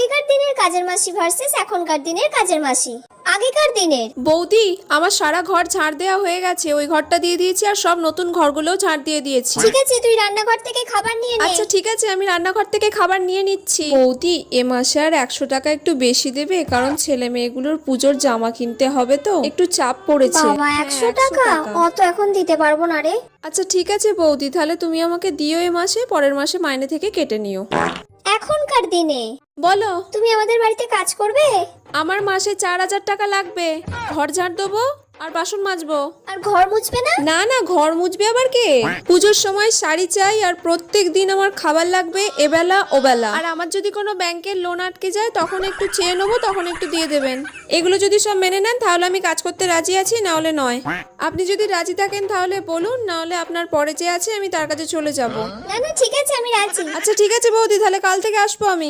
আগেকার দিনের কাজের মাসি ভার্সেস এখনকার দিনের কাজের মাসি। আগেকার দিনের বৌদি, আমার সারা ঘর ঝাড় দেওয়া হয়ে গেছে, ওই ঘরটা দিয়ে দিয়েছি আর সব নতুন ঘরগুলোও ঝাড় দিয়ে দিয়েছি। ঠিক আছে, তুই রান্নাঘর থেকে খাবার নিয়ে নে। আচ্ছা ঠিক আছে, আমি রান্নাঘর থেকে খাবার নিয়ে নিচ্ছি। বৌদি, এ মাসে আর 100 টাকা একটু বেশি দেবে, কারণ ছেলে মেয়েগুলোর পুজোর জামা কিনতে হবে তো একটু চাপ পড়েছে। বাবা, 100 টাকা? অত এখন দিতে পারবো না রে। আচ্ছা ঠিক আছে বৌদি, তাহলে তুমি আমাকে দিও এ মাসে, পরের মাসে মাইনে থেকে কেটে নিও। এখনকার দিনে বলো। তুমি আমাদের বাড়িতে কাজ করবে? আমার মাসে 4000 টাকা লাগবে। ঘর ঝাড় দেবো আর বাসন মাজবো। আর ঘর মুছবে না? না না, ঘর মুছবে আবার কে? পুজোর সময় শাড়ি চাই আর প্রত্যেক দিন আমার খাবার লাগবে এবেলা ওবেলা। আর আমার যদি কোনো ব্যাংকের লোন আটকে যায় তখন একটু চেয়ে নেবো, তখন একটু দিয়ে দেবেন। এগুলো যদি সব মেনে নেন তাহলে আমি কাজ করতে রাজি আছি, না হলে নয়। আপনি যদি রাজি থাকেন তাহলে বলুন, না হলে আপনার পরে যে আছে আমি তার কাছে চলে যাব। না না, ঠিক আছে, আমি রাজি। আচ্ছা ঠিক আছে বৌদি, তাহলে কাল থেকে আসবো আমি।